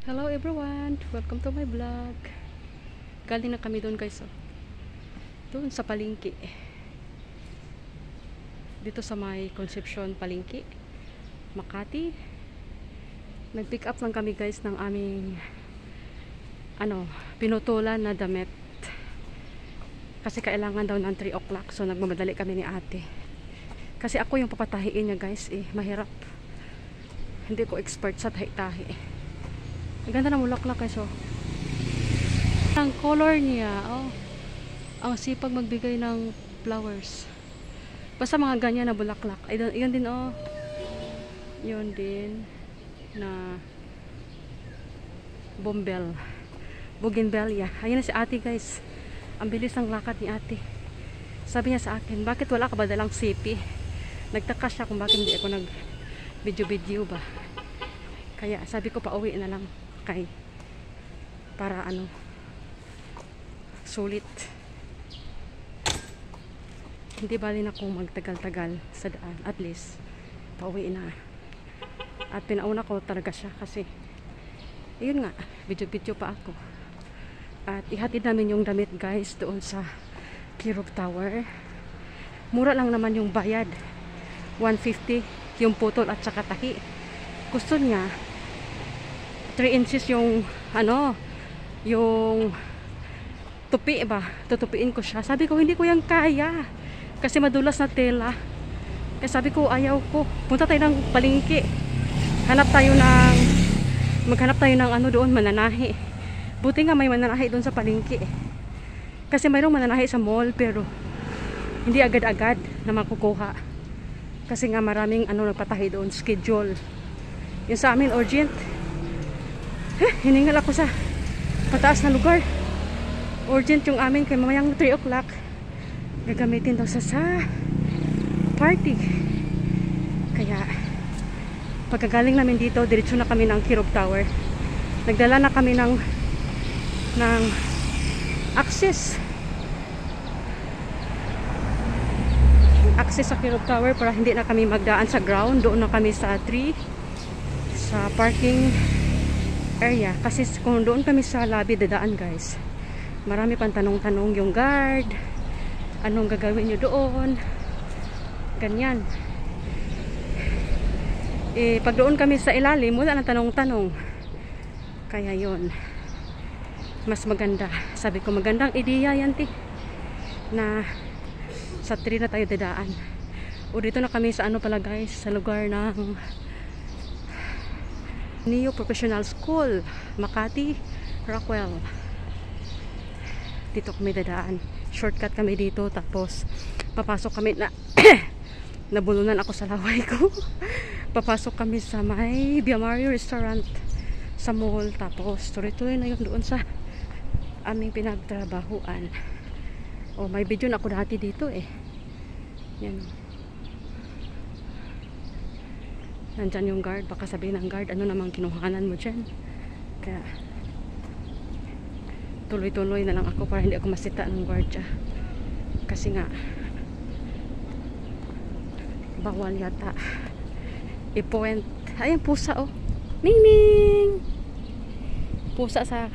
Hello everyone! Welcome to my vlog. Galing na kami doon guys. Doon sa palengke. Dito sa may Concepcion palengke, Makati. Nag-pick up lang kami guys ng aming pinutulan na damit. Kasi kailangan daw ng 3 o'clock. So nagmamadali kami ni ate. Kasi ako yung papatahiin niya guys. Mahirap. Hindi ko expert sa tahi-tahi. Ang ganda ng bulaklak guys, oh. Ang color niya, oh. Ang sipag magbigay ng flowers. Basta mga ganyan na bulaklak. Yun din, oh. Yun din na bougainvillea. Ayun na si ate guys. Ang bilis ng lakad ni ate. Sabi niya sa akin, bakit wala ka ba dalang sipi? Nagtaka siya kung bakit hindi ako nag video ba. Kaya sabi ko pa uwi na lang. Para sulit, hindi bali na kung magtagal-tagal sa daan, at least pauwi na. At pinauna ko talaga siya kasi ayun nga, video pa ako. At ihatid namin yung damit guys doon sa Kirov Tower. Mura lang naman yung bayad, 150 yung putol at saka tahi. Gusto niya 3 inches yung yung tupi ba, tutupiin ko siya. Sabi ko hindi ko yan kaya kasi madulas na tela. Kaya sabi ko ayaw ko, punta tayo ng palengke, maghanap tayo ng doon, mananahi. Buti nga may mananahi doon sa palengke kasi mayroong mananahi sa mall pero hindi agad-agad na makukuha kasi nga maraming nagpatahi doon, schedule. Yung sa amin urgent. Hiningal ako sa pataas na lugar. Urgent yung amin kay mamayang 3 o'clock. Gagamitin daw sa party. Kaya pagkagaling namin dito, diretso na kami ng Kirov Tower. Nagdala na kami ng access sa Kirov Tower para hindi na kami magdaan sa ground. Doon na kami sa parking area. Kasi kung doon kami sa lobby dadaan guys, marami pang tanong-tanong yung guard, anong gagawin nyo doon, ganyan. Pag doon kami sa ilalim, wala na tanong-tanong. Kaya yun, mas maganda. Sabi ko magandang ideya yan na sa 3 na tayo dadaan. O dito na kami sa pala guys, sa lugar ng Neo Professional School, Makati, Rockwell. Dito kami dadaan. Shortcut kami dito. Tapos papasok kami na nabulunan ako sa laway ko. Papasok kami sa may Via Mario Restaurant sa mall. Tapos tuloy-tuloy na yun doon sa aming pinagtrabahuan. May video na ako dati dito yan. Nandyan yung guard. Baka sabihin ng guard, ano namang kinuhanan mo dyan. Kaya tuloy-tuloy na lang ako para hindi ako masita ng guard. Kasi nga bawal yata i-point. Ayan pusa Ning! Pusa sa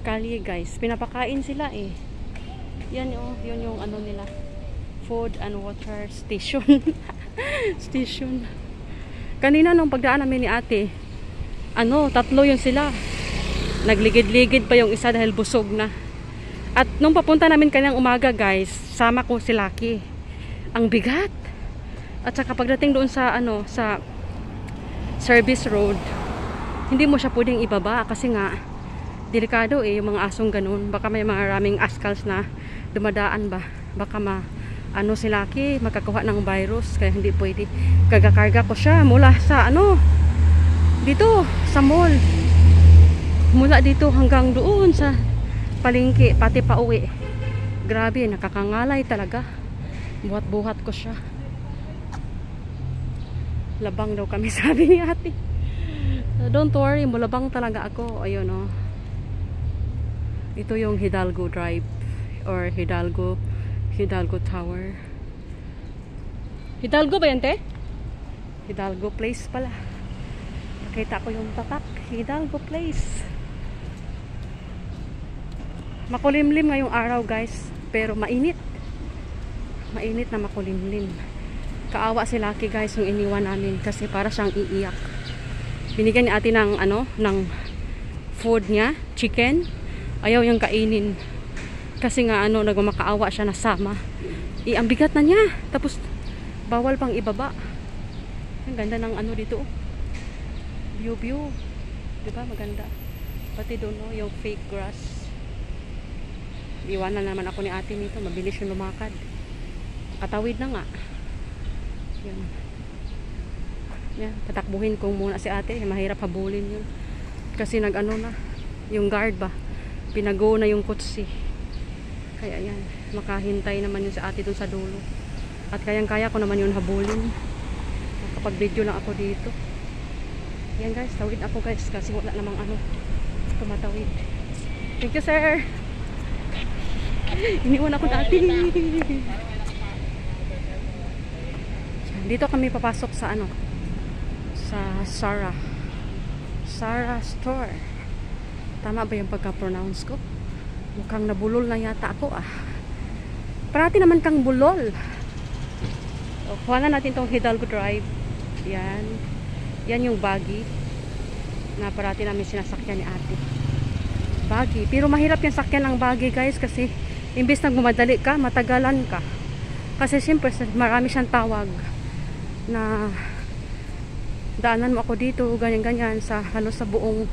kalye guys. Pinapakain sila Yan yun yung nila, food and water station. Station. Kanina nung pagdaan namin ni ate, 3 yun sila. Nagligid-ligid pa yung isa dahil busog na. At nung papunta namin kanyang umaga guys, sama ko si Lucky. Ang bigat. At saka pagdating doon sa sa service road, hindi mo siya pwedeng ibaba kasi nga delikado yung mga asong ganun. Baka may maraming ascals na dumadaan ba. Baka si Lucky makakuha ng virus, kaya hindi pwede. Kagakarga ko siya mula sa dito sa mall, mula dito hanggang doon sa palengke, pati pa uwi. Grabe, nakakangalay talaga. Buhat-buhat ko siya. Labang daw kami, sabi ni ate. Don't worry, mulabang talaga ako. Ayun ito yung Hidalgo Drive or Hidalgo Tower. Hidalgo ba yan, te? Hidalgo Place pala. Nakita ko yung tatak, Hidalgo Place. Makulimlim ngayong araw guys, pero mainit. Mainit na makulimlim. Kaawa si Lucky guys yung iniwan namin kasi para siyang iiyak. Binigyan ni ate ng ng food niya, chicken. Ayaw niyang kainin. Kasi nga nagmamakaawa siya na sama. Ang bigat na niya. Tapos bawal pang ibaba. Ang ganda ng dito. View. 'Di ba? Maganda. Pati doon yung fake grass. Iwanan naman ako ni ate nito. Mabilis yung lumakad. Katawid na nga. Yan. Patakbuhin ko muna si ate. Mahirap habulin yun. Kasi na. Yung guard ba. Pinago na yung kutsi. Kaya yan. Makahintay naman yun si ate dun sa dulo. At kayang-kaya ko naman yun habulin. Makapag-video lang ako dito. Yan guys. Tawid ako guys. Kasi wala namang tumatawid. Thank you sir. Iniwan ako dati. Dito kami papasok sa sa Sarah Store. Tama ba yung pagka-pronounce ko? Mukhang nabulol na yata ako Parati naman kang bulol. Kuha na natin tong Hidalgo Drive. Yan yung buggy na parati namin sinasakyan ni ate. Buggy. Pero mahirap yung sakyan ng buggy guys kasi imbes na gumadali ka, matagalan ka. Kasi siyempre marami siyang tawag na daanan mo ako dito, ganyan-ganyan sa halos sa buong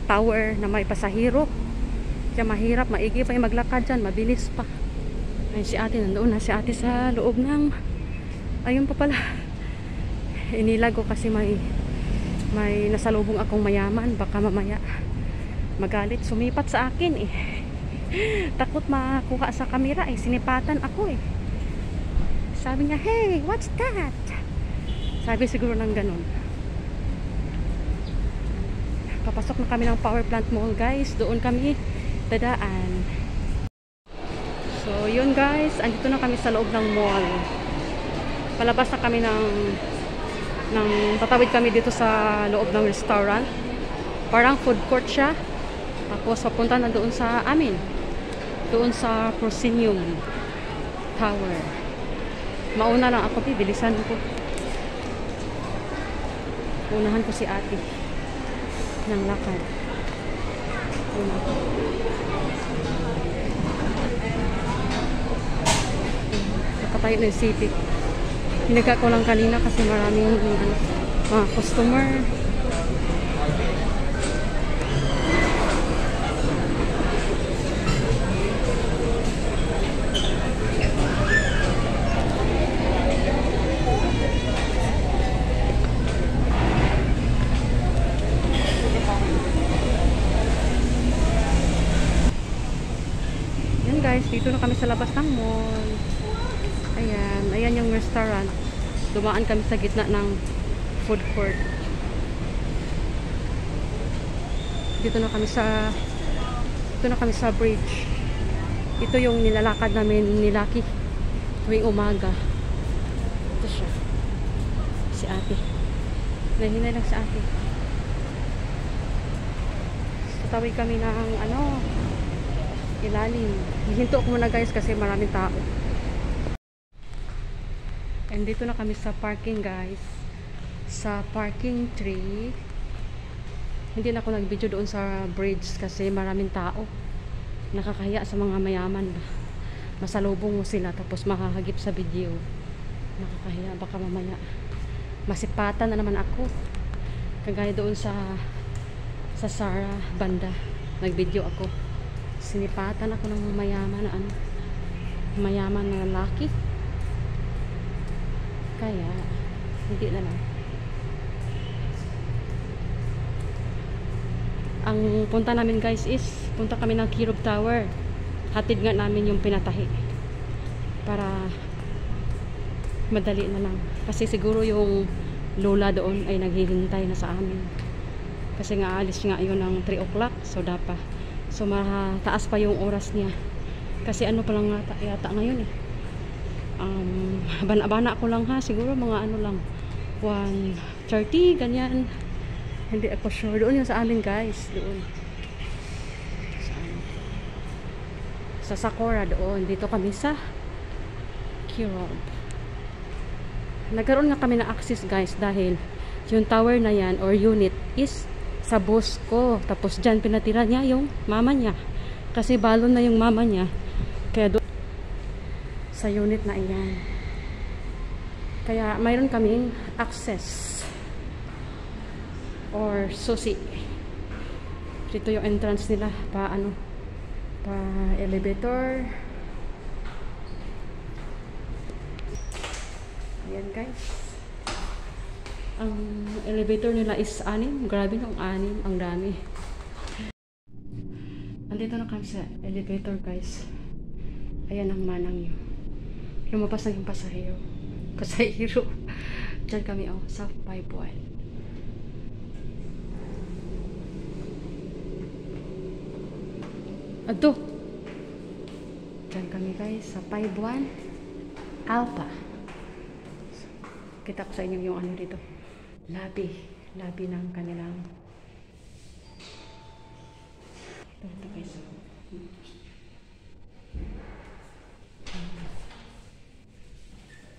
tower na may pasahero. Kaya mahirap, maigi pa yung maglakad dyan, mabilis pa. Ayun si ate, nandoon na si ate sa loob ng ayun pa pala. Inilag ko kasi may nasalubong akong mayaman, baka mamaya magalit, sumipat sa akin takot makuha sa kamera sinipatan ako sabi niya, hey, what's that? Sabi siguro ng ganun. Papasok na kami ng Power Plant Mall guys, doon kami dadaan. So yun guys, andito na kami sa loob ng mall. Palabas na kami ng tatawid kami dito sa loob ng restaurant. Parang food court siya. Tapos papunta na doon sa amin. Doon sa Proscenium Tower. Mauna lang ako, bilisan ko. Unahan ko si ate ng lakad. Nakatayo na yung city. Hinaga ko lang kanina kasi maraming mga customer. Guys, dito na kami sa labas ng mall. Ayan yung restaurant. Dumaan kami sa gitna ng food court. Dito na kami sa bridge. Ito yung nilalakad namin ni Lucky tuwing umaga. Ito siya. Si ate. Nahinay lang si ate. Tatawid kami ng ilalim. Hihinto ko muna guys kasi maraming tao. And dito na kami sa parking guys. Sa parking 3. Hindi na ako nag-video doon sa bridge kasi maraming tao. Nakakahiya sa mga mayaman ba. Masalubong mo sila tapos mahahagip sa video. Nakakahiya, baka mamaya masipatan na naman ako. Kagaya doon sa Sarah banda. Nag-video ako. Sinipatan ako ng mayaman na mayaman na lalaki. Kaya hindi na lang. Ang punta namin guys is punta kami ng Kirog Tower. Hatid nga namin yung pinatahi para madali na lang. Kasi siguro yung lola doon ay naghihintay na sa amin. Kasi nga alis nga yun ng 3 o'clock. So dapat. So mataas pa yung oras niya. Kasi pa lang yata ngayon bana ko lang ha. Siguro mga lang 1 30, ganyan. Hindi ako sure. Doon yung sa amin guys. Doon. Sa Sakura doon. Dito kami sa Kirob. Nagkaroon nga kami ng access guys dahil yung tower na yan or unit is sa boss ko. Tapos dyan pinatira niya yung mama niya. Kasi balon na yung mama niya. Kaya doon sa unit na iyan. Kaya mayroon kaming access or susi. Dito yung entrance nila pa elevator. Ayan guys. Ang elevator nila is 6. Grabe nung 6. Ang dami. Andito na kami sa elevator guys. Ayan ang manang nyo. Lumabas na yung pasahero. Diyan kami sa 5-1. Ato. Diyan kami guys sa 5-1 Alpha. Kita ko sa inyo yung ano dito. Lobby ng kanilang. Ito guys.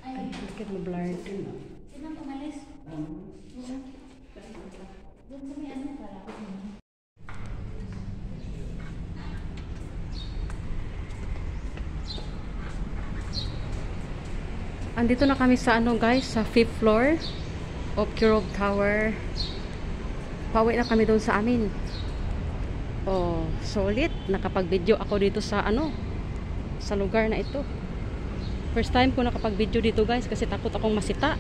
Ay, bakit ma-blurred? Sinang umalis? Doon sa may ano para. Andito na kami sa guys, sa 5th floor of Kirob Tower. Pauwi na kami doon sa amin. Oh, solid. Nakapag-video ako dito sa sa lugar na ito. First time ko nakapag-video dito guys kasi takot akong masita.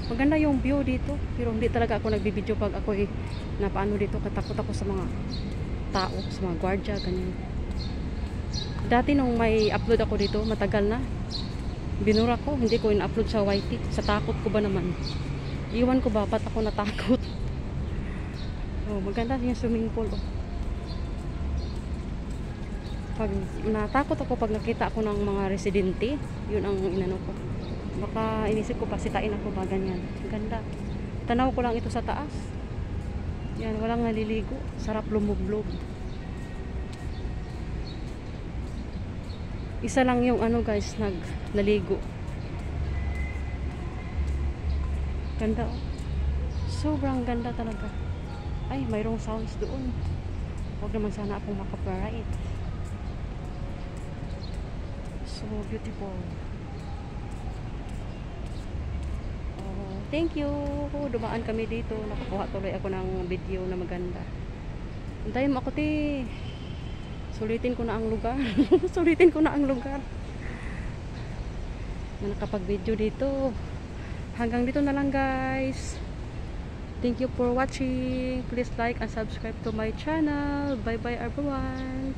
Maganda yung view dito, pero hindi talaga ako nagbibideo pag ako napaano dito. Katakot ako sa mga tao, sa mga gwardiya, ganyan. Dati nung may upload ako dito, matagal na. Binura ko, hindi ko in-upload sa YT. Sa takot ko ba naman? Iwan ko ba, ba't ako natakot? Oh, maganda yung swimming pool. Pag natakot ako pag nakita ako ng mga residente, yun ang inano ko. Baka inisip ko pa, sitain ako ba, ganyan. Ganda. Tanaw ko lang ito sa taas. Yan, walang naliligo. Sarap lumublob. Isa lang yung guys, naligo. Ganda Sobrang ganda talaga. Ay, mayroong sounds doon. Huwag naman sana akong makaparight. So beautiful. Oh, thank you. Dumaan kami dito. Nakakuha tuloy ako ng video na maganda. Antayin mo ako, ti. Sulitin ko na ang lugar. Sulitin ko na ang lugar. Na nakapag-video dito. Hanggang dito na lang guys. Thank you for watching. Please like and subscribe to my channel. Bye bye everyone.